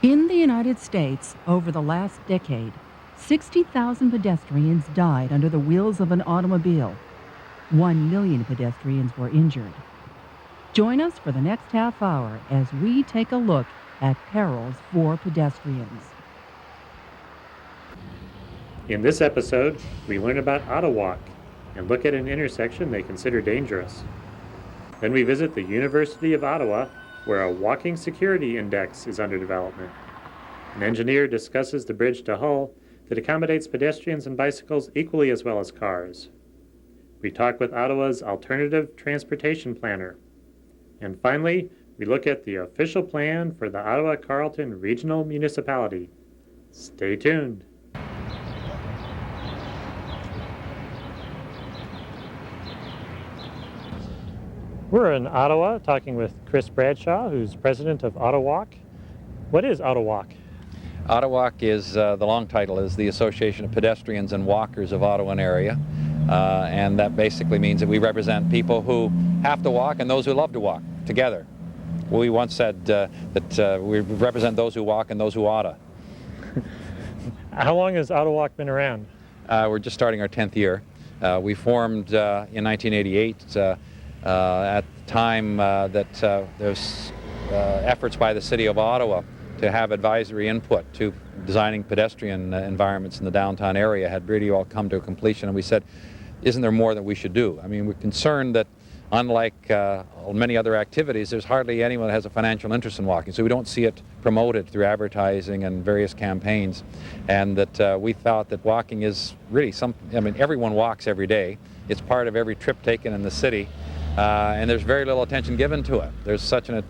In the United States, over the last decade, 60,000 pedestrians died under the wheels of an automobile. 1 million pedestrians were injured. Join us for the next half hour as we take a look at perils for pedestrians. In this episode, we learn about Ottawalk and look at an intersection they consider dangerous. Then we visit the University of Ottawa, where a walking security index is under development. An engineer discusses the bridge to Hull that accommodates pedestrians and bicycles equally as well as cars. We talk with Ottawa's alternative transportation planner. And finally, we look at the official plan for the Ottawa-Carlton Regional Municipality. Stay tuned. We're in Ottawa talking with Chris Bradshaw, who's president of Ottawalk. What is Ottawalk? Ottawalk is, the long title is the Association of Pedestrians and Walkers of Ottawa and area. And that basically means that we represent people who have to walk and those who love to walk together. We once said that we represent those who walk and those who oughta. How long has Ottawalk been around? We're just starting our 10th year. We formed in 1988 at the time that there's efforts by the City of Ottawa to have advisory input to designing pedestrian environments in the downtown area had really all come to a completion, and we said, isn't there more that we should do? I mean, we're concerned that unlike many other activities, there's hardly anyone that has a financial interest in walking, so we don't see it promoted through advertising and various campaigns, and that we thought that walking is really everyone walks every day. It's part of every trip taken in the city, and there's very little attention given to it. There's such a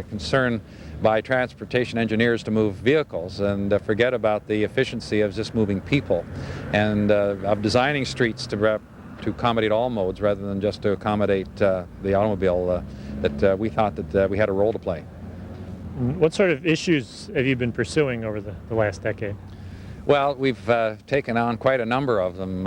concern by transportation engineers to move vehicles and forget about the efficiency of just moving people, and of designing streets to accommodate all modes rather than just to accommodate the automobile, that we thought that we had a role to play. What sort of issues have you been pursuing over the last decade? Well, we've taken on quite a number of them.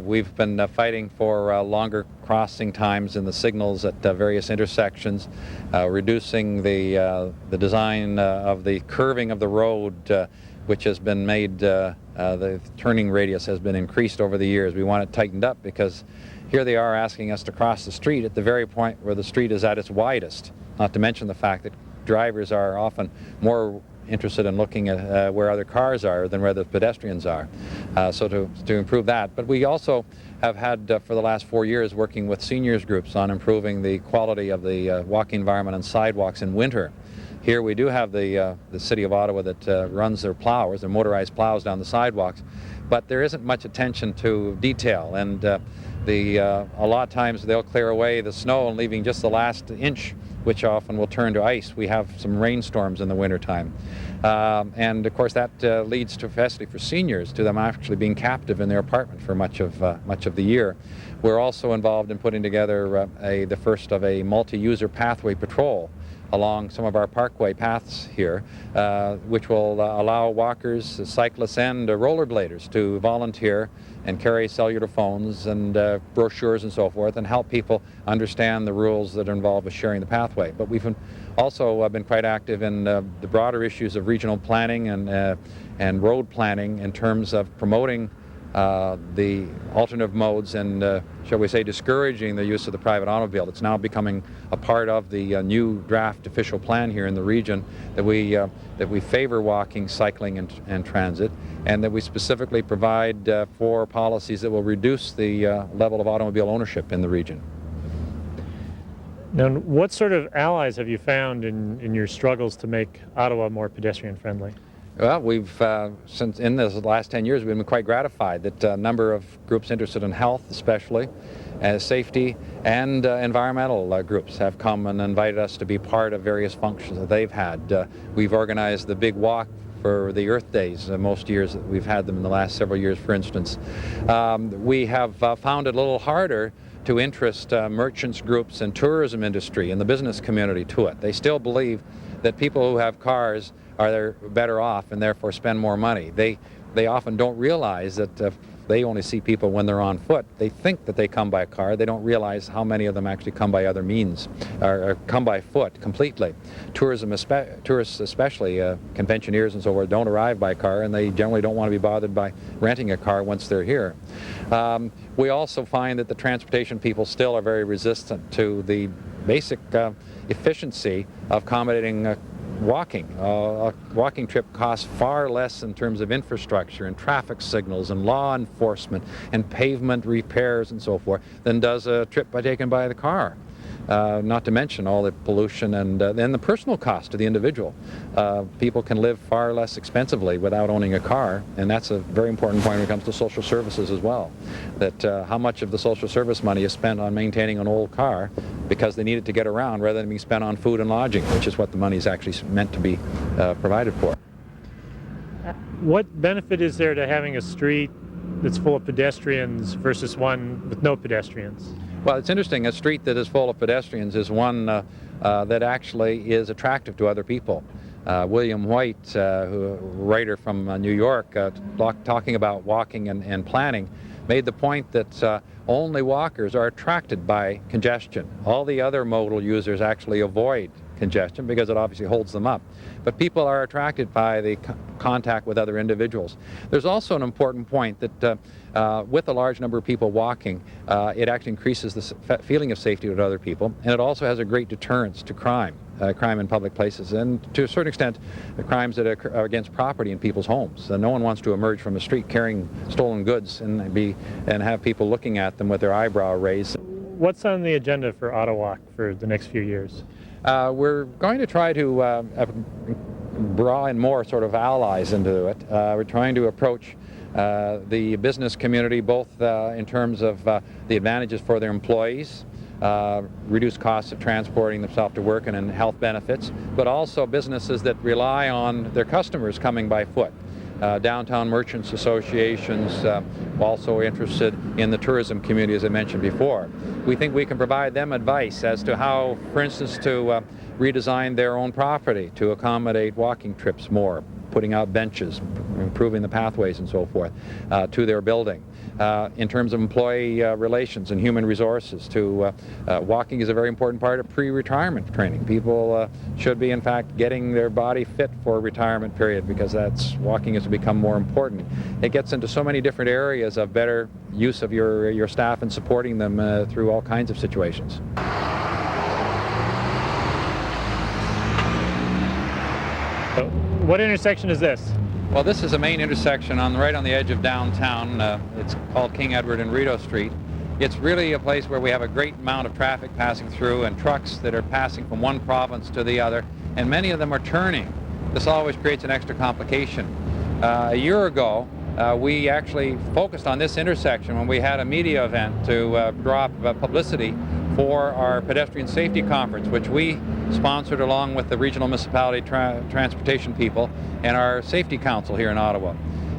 We've been fighting for longer crossing times in the signals at various intersections, reducing the design of the curving of the road, which has been made, the turning radius has been increased over the years. We want it tightened up because here they are asking us to cross the street at the very point where the street is at its widest, not to mention the fact that drivers are often more interested in looking at where other cars are than where the pedestrians are, so to improve that. But we also have had for the last 4 years working with seniors groups on improving the quality of the walking environment on sidewalks in winter. Here we do have the City of Ottawa that runs their plows, their motorized plows down the sidewalks, but there isn't much attention to detail, and a lot of times they'll clear away the snow and leaving just the last inch, which often will turn to ice. We have some rainstorms in the wintertime. And of course that leads to, especially for seniors, to them actually being captive in their apartment for much of the year. We're also involved in putting together the first of a multi-user pathway patrol along some of our parkway paths here, which will allow walkers, cyclists, and rollerbladers to volunteer and carry cellular phones and brochures and so forth, and help people understand the rules that are involved with sharing the pathway. But we've also been quite active in the broader issues of regional planning and road planning in terms of promoting the alternative modes and, shall we say, discouraging the use of the private automobile. It's now becoming a part of the new draft official plan here in the region that we favor walking, cycling, and transit, and that we specifically provide for policies that will reduce the level of automobile ownership in the region. Now, what sort of allies have you found in your struggles to make Ottawa more pedestrian friendly? Well, we've, since in the last 10 years, we've been quite gratified that a number of groups interested in health, especially, safety, and environmental groups have come and invited us to be part of various functions that they've had. We've organized the big walk for the Earth Days, most years that we've had them in the last several years, for instance. We have found it a little harder to interest merchants groups and tourism industry and the business community to it. They still believe that people who have cars are better off and therefore spend more money. They often don't realize that they only see people when they're on foot, they think that they come by car. They don't realize how many of them actually come by other means, or come by foot completely. Tourists especially, conventioneers and so forth, don't arrive by car, and they generally don't want to be bothered by renting a car once they're here. We also find that the transportation people still are very resistant to the basic efficiency of accommodating walking. A walking trip costs far less in terms of infrastructure and traffic signals and law enforcement and pavement repairs and so forth than does a trip taken by the car. Not to mention all the pollution and then the personal cost to the individual. People can live far less expensively without owning a car, and that's a very important point when it comes to social services as well. That how much of the social service money is spent on maintaining an old car because they need it to get around rather than being spent on food and lodging, which is what the money is actually meant to be provided for. What benefit is there to having a street that's full of pedestrians versus one with no pedestrians? Well, it's interesting. A street that is full of pedestrians is one that actually is attractive to other people. William White, a writer from New York, talking about walking and planning, made the point that only walkers are attracted by congestion. All the other modal users actually avoid congestion because it obviously holds them up. But people are attracted by the contact with other individuals. There's also an important point that with a large number of people walking, it actually increases the feeling of safety with other people, and it also has a great deterrence to crime in public places, and to a certain extent, the crimes that are against property in people's homes. No one wants to emerge from the street carrying stolen goods and have people looking at them with their eyebrow raised. What's on the agenda for Ottawalk for the next few years? We're going to try to draw in more sort of allies into it. We're trying to approach the business community both in terms of the advantages for their employees, reduced costs of transporting themselves to work and health benefits, but also businesses that rely on their customers coming by foot. Downtown merchants associations also interested in the tourism community, as I mentioned before. We think we can provide them advice as to how, for instance, to redesign their own property to accommodate walking trips more, putting out benches, improving the pathways and so forth to their building. In terms of employee relations and human resources, walking is a very important part of pre-retirement training. People should be, in fact, getting their body fit for a retirement period because walking has become more important. It gets into so many different areas of better use of your staff and supporting them through all kinds of situations. What intersection is this? Well, this is a main intersection right on the edge of downtown. It's called King Edward and Rideau Street. It's really a place where we have a great amount of traffic passing through and trucks that are passing from one province to the other, and many of them are turning. This always creates an extra complication. A year ago, we actually focused on this intersection when we had a media event to draw up publicity for our pedestrian safety conference, which we sponsored along with the regional municipality transportation people and our safety council here in Ottawa.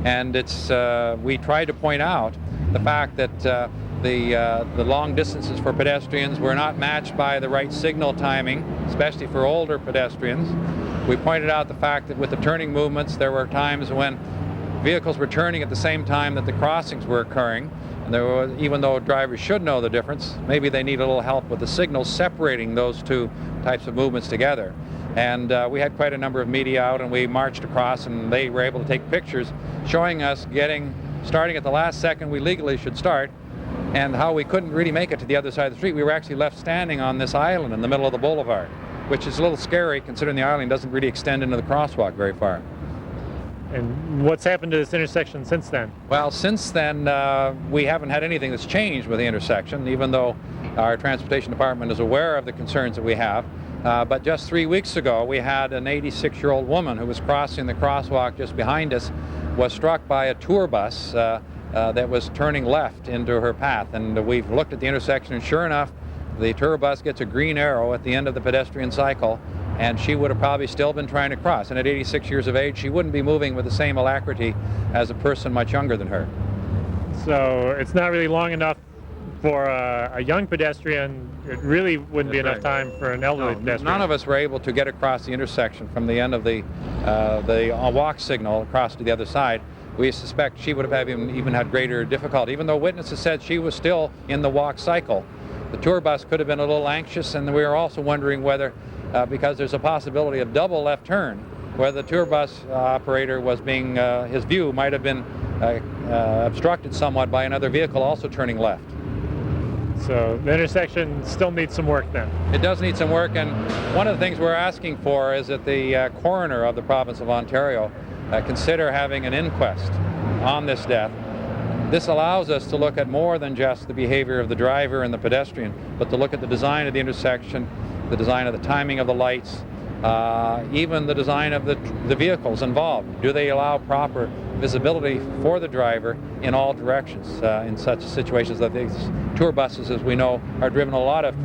And we tried to point out the fact that the long distances for pedestrians were not matched by the right signal timing, especially for older pedestrians. We pointed out the fact that with the turning movements, there were times when vehicles were turning at the same time that the crossings were occurring. And even though drivers should know the difference, maybe they need a little help with the signals separating those two types of movements together. And we had quite a number of media out, and we marched across, and they were able to take pictures showing us starting at the last second we legally should start, and how we couldn't really make it to the other side of the street. We were actually left standing on this island in the middle of the boulevard, which is a little scary considering the island doesn't really extend into the crosswalk very far. And what's happened to this intersection since then? Well, since then, we haven't had anything that's changed with the intersection, even though our transportation department is aware of the concerns that we have. But just 3 weeks ago, we had an 86-year-old woman who was crossing the crosswalk just behind us, was struck by a tour bus that was turning left into her path. And we've looked at the intersection, and sure enough, the tour bus gets a green arrow at the end of the pedestrian cycle, and she would have probably still been trying to cross. And at 86 years of age, she wouldn't be moving with the same alacrity as a person much younger than her. So it's not really long enough for a young pedestrian. It really wouldn't be enough time for an elderly pedestrian. None of us were able to get across the intersection from the end of the walk signal across to the other side. we suspect she would have even had greater difficulty. Even though witnesses said she was still in the walk cycle, the tour bus could have been a little anxious, and we were also wondering whether, because there's a possibility of double left turn, whether the tour bus operator was being, his view might have been obstructed somewhat by another vehicle also turning left. So the intersection still needs some work then? It does need some work, and one of the things we're asking for is that the coroner of the province of Ontario consider having an inquest on this death. This allows us to look at more than just the behavior of the driver and the pedestrian, but to look at the design of the intersection, the design of the timing of the lights, even the design of the vehicles involved. Do they allow proper visibility for the driver in all directions in such situations that these tour buses, as we know, are driven a lot of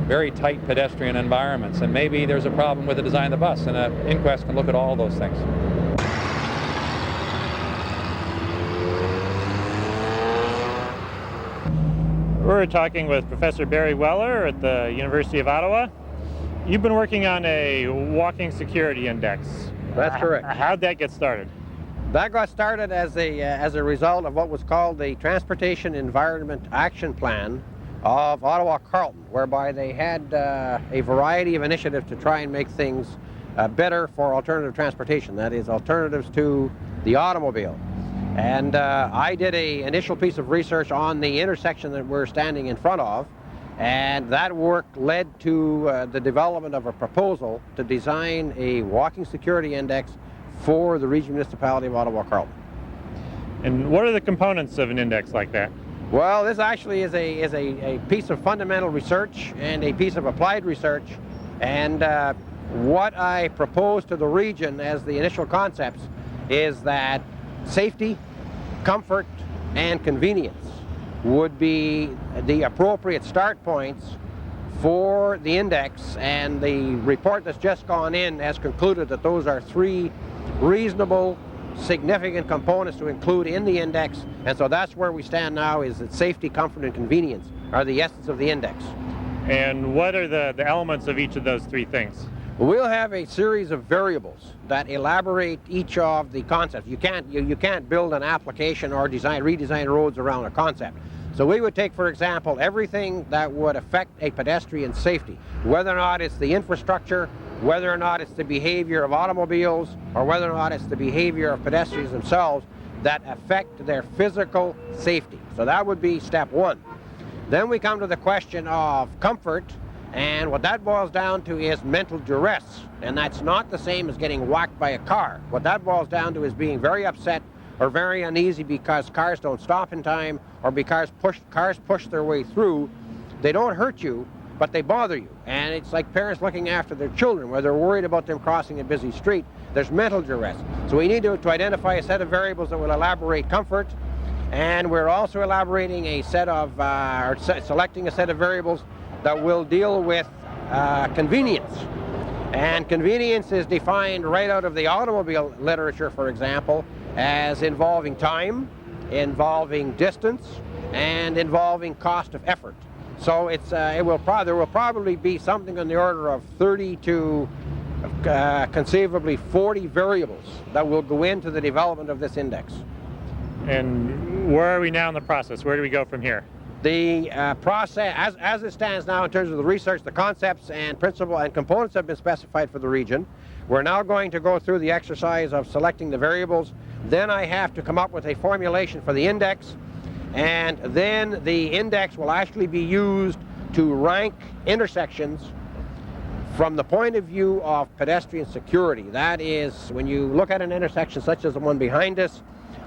very tight pedestrian environments, and maybe there's a problem with the design of the bus, and an inquest can look at all those things. We're talking with Professor Barry Weller at the University of Ottawa. You've been working on a walking security index. That's correct. How'd that get started? That got started as a result of what was called the Transportation Environment Action Plan of Ottawa-Carlton, whereby they had a variety of initiatives to try and make things better for alternative transportation, that is, alternatives to the automobile. And I did an initial piece of research on the intersection that we're standing in front of, and that work led to the development of a proposal to design a walking security index for the regional municipality of Ottawa-Carlton. And what are the components of an index like that? Well, this actually is a piece of fundamental research and a piece of applied research, and what I propose to the region as the initial concepts is that safety, comfort, and convenience would be the appropriate start points for the index, and the report that's just gone in has concluded that those are three reasonable, significant components to include in the index, and so that's where we stand now, is that safety, comfort, and convenience are the essence of the index. And what are the elements of each of those three things? We'll have a series of variables that elaborate each of the concepts. You can't build an application or redesign roads around a concept. So we would take, for example, everything that would affect a pedestrian's safety, whether or not it's the infrastructure, whether or not it's the behavior of automobiles, or whether or not it's the behavior of pedestrians themselves that affect their physical safety. So that would be step one. Then we come to the question of comfort, and what that boils down to is mental duress, and that's not the same as getting whacked by a car. What that boils down to is being very upset or very uneasy because cars don't stop in time, or because cars push their way through. They don't hurt you, but they bother you. And it's like parents looking after their children, where they're worried about them crossing a busy street. There's mental duress. So we need to identify a set of variables that will elaborate comfort, and we're also elaborating a set of, selecting a set of variables that will deal with convenience. And convenience is defined right out of the automobile literature, for example, as involving time, involving distance, and involving cost of effort. So there will probably be something on the order of 30 to conceivably 40 variables that will go into the development of this index. And where are we now in the process? Where do we go from here? The process, as it stands now in terms of the research, the concepts and principle and components have been specified for the region. We're now going to go through the exercise of selecting the variables. Then I have to come up with a formulation for the index, and then the index will actually be used to rank intersections from the point of view of pedestrian security. That is, when you look at an intersection such as the one behind us,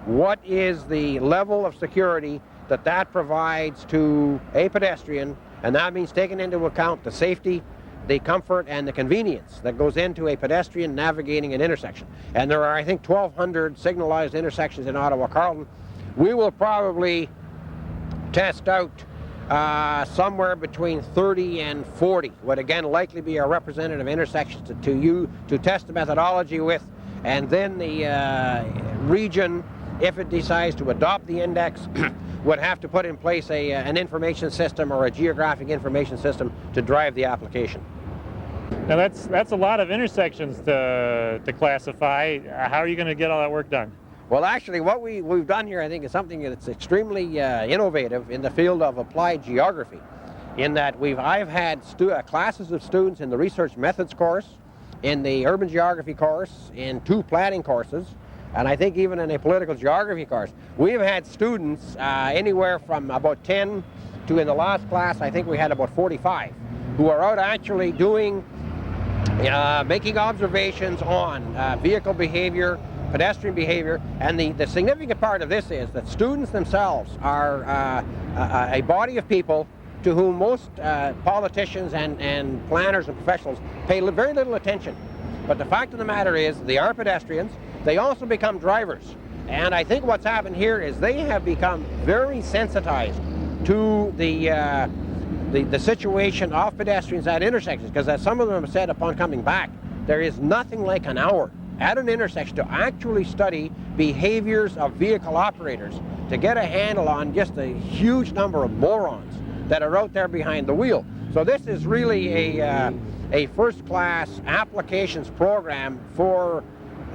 what is the level of security that provides to a pedestrian, and that means taking into account the safety, the comfort, and the convenience that goes into a pedestrian navigating an intersection. And there are, I think, 1,200 signalized intersections in Ottawa-Carlton. We will probably test out somewhere between 30 and 40, would again likely be our representative intersections to test the methodology with, and then the region, if it decides to adopt the index, would have to put in place an information system or a geographic information system to drive the application. Now that's a lot of intersections to classify. How are you going to get all that work done? Well, actually, what we've done here, I think, is something that's extremely innovative in the field of applied geography, in that I've had classes of students in the research methods course, in the urban geography course, in 2 planning courses, and I think even in a political geography course. We've had students anywhere from about 10 to, in the last class, I think we had about 45, who are out actually doing, making observations on vehicle behavior, pedestrian behavior, and the significant part of this is that students themselves are a body of people to whom most politicians and planners and professionals pay very little attention. But the fact of the matter is, they are pedestrians. They also become drivers. And I think what's happened here is they have become very sensitized to the situation of pedestrians at intersections, because as some of them have said upon coming back, there is nothing like an hour at an intersection to actually study behaviors of vehicle operators, to get a handle on just a huge number of morons that are out there behind the wheel. So this is really a first-class applications program for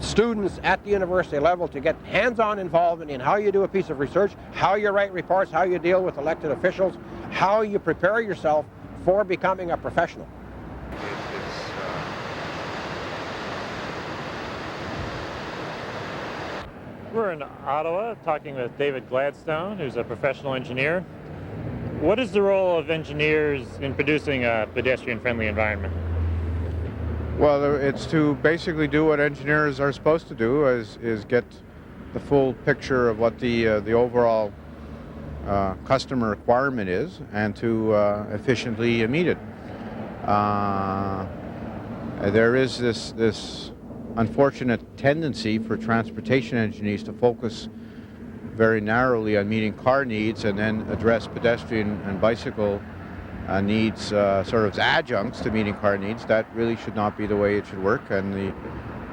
students at the university level to get hands-on involvement in how you do a piece of research, how you write reports, how you deal with elected officials, how you prepare yourself for becoming a professional. We're in Ottawa talking with David Gladstone, who's a professional engineer. What is the role of engineers in producing a pedestrian-friendly environment? Well, it's to basically do what engineers are supposed to do, is get the full picture of what the overall customer requirement is, and to efficiently meet it. There is this unfortunate tendency for transportation engineers to focus very narrowly on meeting car needs and then address pedestrian and bicycle needs sort of as adjuncts to meeting car needs. That really should not be the way it should work, and the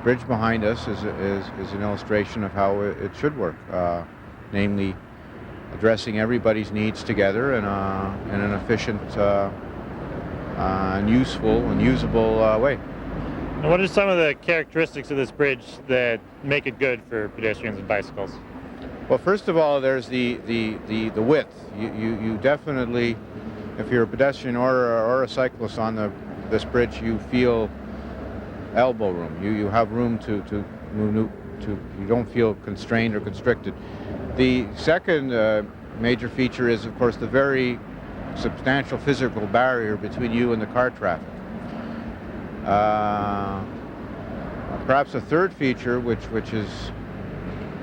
bridge behind us is an illustration of how it should work, namely addressing everybody's needs together in an efficient and useful and usable way. And what are some of the characteristics of this bridge that make it good for pedestrians and bicycles? Well, first of all, there's the width. You definitely, if you're a pedestrian or a cyclist on this bridge, you feel elbow room. You have room to move. You don't feel constrained or constricted. The second major feature is, of course, the very substantial physical barrier between you and the car traffic. Perhaps a third feature, which is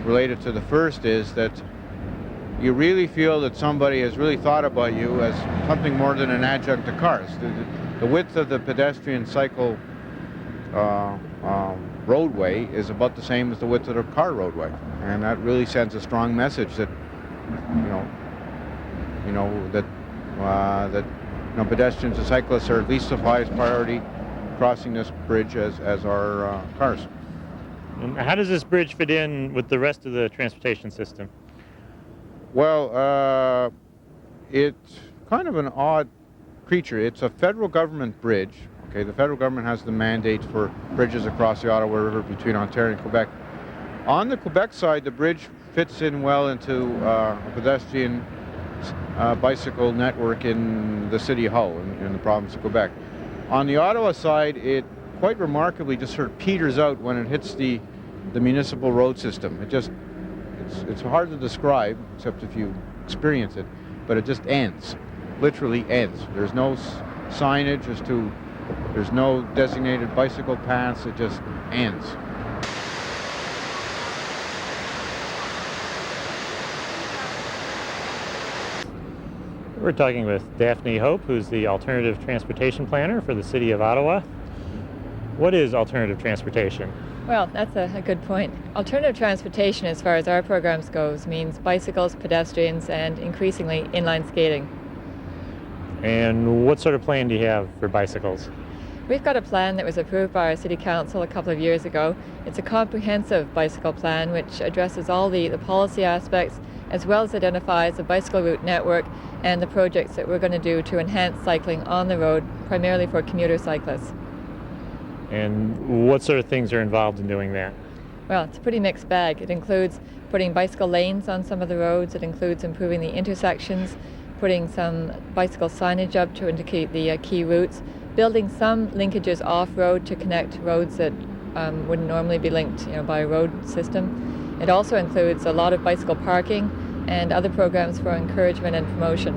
related to the first, is that you really feel that somebody has really thought about you as something more than an adjunct to cars. The width of the pedestrian cycle roadway is about the same as the width of the car roadway, and that really sends a strong message that pedestrians and cyclists are at least of highest priority crossing this bridge as are cars. And how does this bridge fit in with the rest of the transportation system? Well, it's kind of an odd creature. It's a federal government bridge. Okay, the federal government has the mandate for bridges across the Ottawa River between Ontario and Quebec. On the Quebec side, the bridge fits in well into a pedestrian bicycle network in the City of Hull in the province of Quebec. On the Ottawa side, it quite remarkably just sort of peters out when it hits the municipal road system. It's hard to describe, except if you experience it, but it just ends, literally ends. There's no signage there's no designated bicycle paths, it just ends. We're talking with Daphne Hope, who's the alternative transportation planner for the City of Ottawa. What is alternative transportation? Well, that's a good point. Alternative transportation, as far as our programs goes, means bicycles, pedestrians, and increasingly inline skating. And what sort of plan do you have for bicycles? We've got a plan that was approved by our City Council a couple of years ago. It's a comprehensive bicycle plan which addresses all the policy aspects, as well as identifies the bicycle route network and the projects that we're going to do to enhance cycling on the road, primarily for commuter cyclists. And what sort of things are involved in doing that? Well, it's a pretty mixed bag. It includes putting bicycle lanes on some of the roads. It includes improving the intersections, putting some bicycle signage up to indicate the key routes, building some linkages off-road to connect roads that wouldn't normally be linked by a road system. It also includes a lot of bicycle parking and other programs for encouragement and promotion.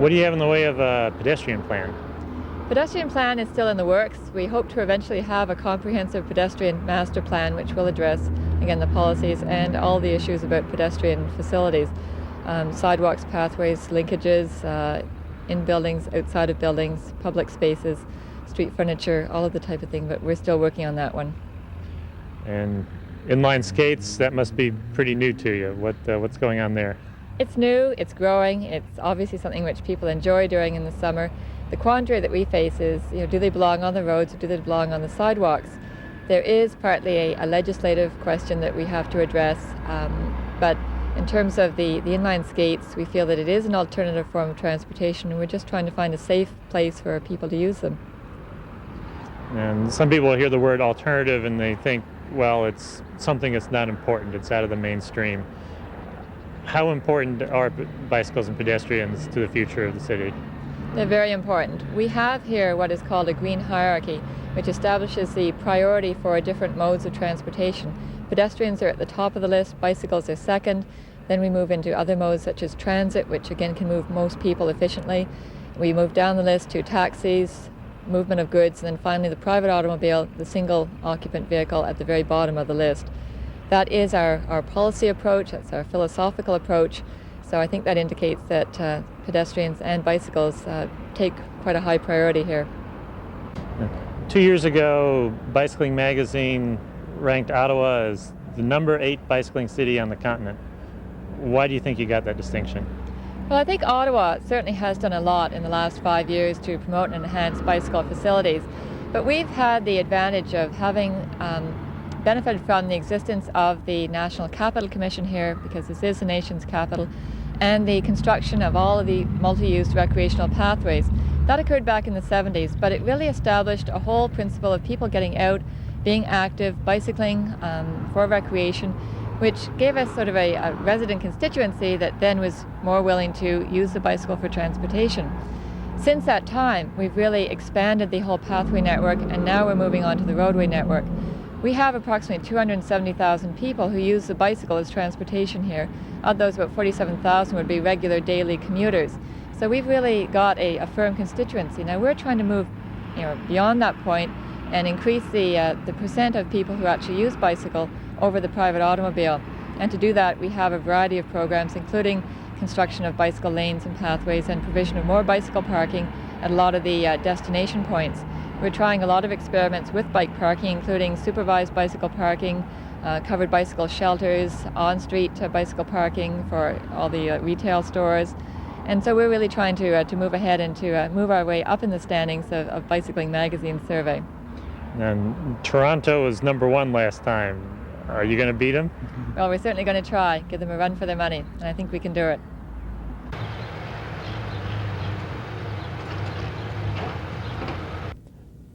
What do you have in the way of a pedestrian plan? Pedestrian plan is still in the works. We hope to eventually have a comprehensive pedestrian master plan which will address, again, the policies and all the issues about pedestrian facilities. Sidewalks, pathways, linkages, in buildings, outside of buildings, public spaces, street furniture, all of the type of thing, but we're still working on that one. And inline skates, that must be pretty new to you. What's going on there? It's new, it's growing, it's obviously something which people enjoy doing in the summer. The quandary that we face is, do they belong on the roads or do they belong on the sidewalks? There is partly a legislative question that we have to address, but in terms of the inline skates, we feel that it is an alternative form of transportation, and we're just trying to find a safe place for people to use them. And some people hear the word alternative and they think, well, it's something that's not important, it's out of the mainstream. How important are bicycles and pedestrians to the future of the city? They're very important. We have here what is called a green hierarchy, which establishes the priority for different modes of transportation. Pedestrians are at the top of the list, bicycles are second, then we move into other modes such as transit, which again can move most people efficiently. We move down the list to taxis, movement of goods, and then finally the private automobile, the single occupant vehicle at the very bottom of the list. That is our policy approach, that's our philosophical approach. So I think that indicates that pedestrians and bicycles take quite a high priority here. 2 years ago, Bicycling Magazine ranked Ottawa as the #8 bicycling city on the continent. Why do you think you got that distinction? Well, I think Ottawa certainly has done a lot in the last 5 years to promote and enhance bicycle facilities. But we've had the advantage of having benefited from the existence of the National Capital Commission here, because this is the nation's capital, and the construction of all of the multi-use recreational pathways. That occurred back in the 70s, but it really established a whole principle of people getting out, being active, bicycling for recreation, which gave us sort of a resident constituency that then was more willing to use the bicycle for transportation. Since that time, we've really expanded the whole pathway network, and now we're moving on to the roadway network. We have approximately 270,000 people who use the bicycle as transportation here. Of those, about 47,000 would be regular daily commuters. So we've really got a firm constituency. Now we're trying to move beyond that point and increase the percent of people who actually use bicycle over the private automobile. And to do that, we have a variety of programs, including construction of bicycle lanes and pathways and provision of more bicycle parking at a lot of the destination points. We're trying a lot of experiments with bike parking, including supervised bicycle parking, covered bicycle shelters, on-street bicycle parking for all the retail stores. And so we're really trying to move ahead and to move our way up in the standings of Bicycling Magazine's survey. And Toronto was #1 last time. Are you going to beat them? Well, we're certainly going to try, give them a run for their money, and I think we can do it.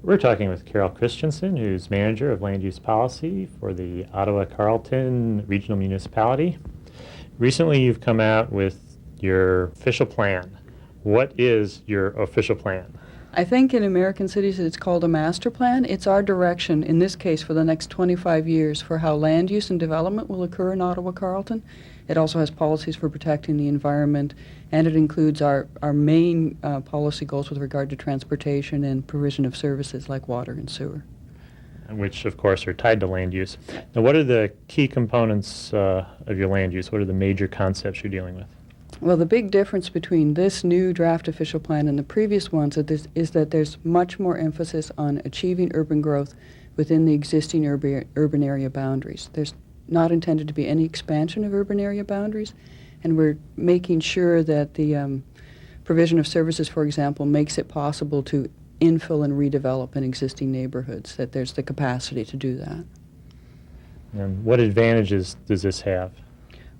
We're talking with Carol Christensen, who's manager of land use policy for the Ottawa-Carlton Regional Municipality. Recently, you've come out with your official plan. What is your official plan? I think in American cities it's called a master plan. It's our direction, in this case, for the next 25 years for how land use and development will occur in Ottawa-Carlton. It also has policies for protecting the environment, and it includes our main policy goals with regard to transportation and provision of services like water and sewer. Which, of course, are tied to land use. Now, what are the key components of your land use? What are the major concepts you're dealing with? Well, the big difference between this new draft official plan and the previous ones is that there's much more emphasis on achieving urban growth within the existing urban area boundaries. There's not intended to be any expansion of urban area boundaries, and we're making sure that the provision of services, for example, makes it possible to infill and redevelop in existing neighborhoods, that there's the capacity to do that. And what advantages does this have?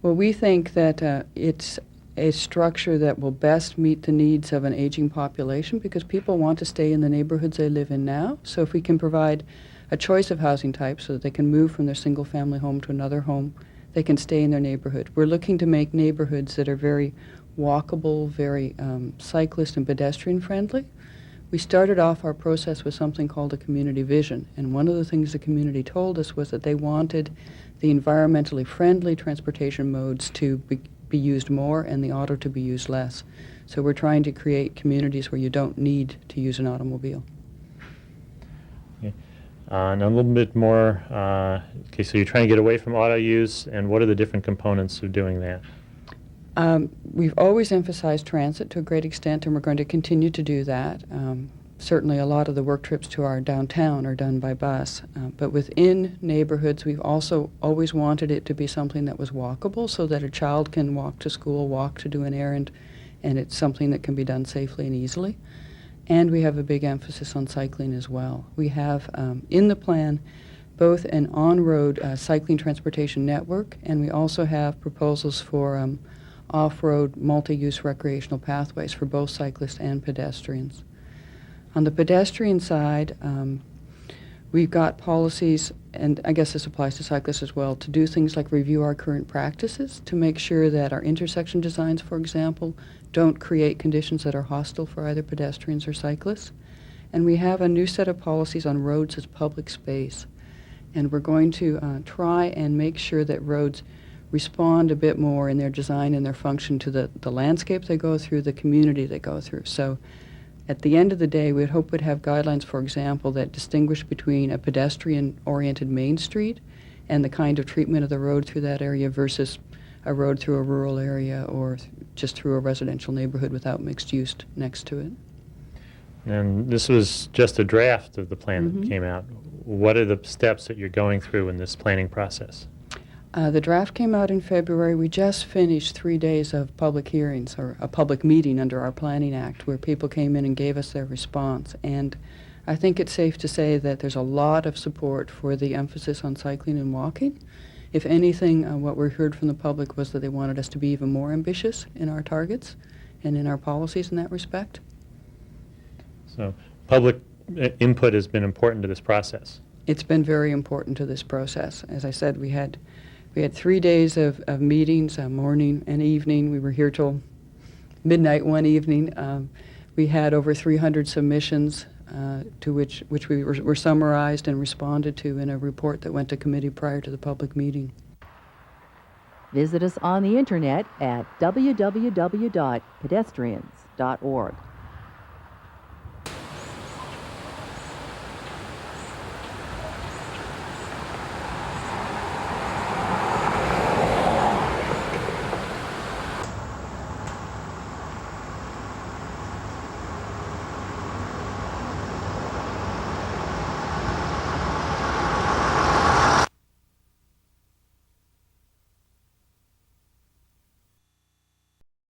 Well, we think that it's a structure that will best meet the needs of an aging population, because people want to stay in the neighborhoods they live in now. So if we can provide a choice of housing types so that they can move from their single-family home to another home. They can stay in their neighborhood. We're looking to make neighborhoods that are very walkable, very cyclist and pedestrian friendly. We started off our process with something called a community vision, and one of the things the community told us was that they wanted the environmentally friendly transportation modes to be used more and the auto to be used less. So we're trying to create communities where you don't need to use an automobile. Okay. And a little bit more, okay, so you're trying to get away from auto use, and what are the different components of doing that? We've always emphasized transit to a great extent, and we're going to continue to do that. Certainly a lot of the work trips to our downtown are done by bus, but within neighborhoods we've also always wanted it to be something that was walkable so that a child can walk to school, walk to do an errand, and it's something that can be done safely and easily. And we have a big emphasis on cycling as well. We have in the plan both an on-road cycling transportation network, and we also have proposals for off-road multi-use recreational pathways for both cyclists and pedestrians. On the pedestrian side, we've got policies, and I guess this applies to cyclists as well, to do things like review our current practices to make sure that our intersection designs, for example, don't create conditions that are hostile for either pedestrians or cyclists. And we have a new set of policies on roads as public space. And we're going to try and make sure that roads respond a bit more in their design and their function to the landscape they go through, the community they go through. So at the end of the day, we'd hope we'd have guidelines, for example, that distinguish between a pedestrian-oriented main street and the kind of treatment of the road through that area versus a road through a rural area or just through a residential neighborhood without mixed use next to it. And this was just a draft of the plan that came out. What are the steps that you're going through in this planning process? The draft came out in February. We just finished 3 days of public hearings, or a public meeting under our Planning Act, where people came in and gave us their response. And I think it's safe to say that there's a lot of support for the emphasis on cycling and walking. If anything, what we heard from the public was that they wanted us to be even more ambitious in our targets and in our policies in that respect. So public input has been important to this process. It's been very important to this process. As I said, we had 3 days of meetings, morning and evening. We were here till midnight one evening. We had over 300 submissions to which we were summarized and responded to in a report that went to committee prior to the public meeting. Visit us on the internet at www.pedestrians.org.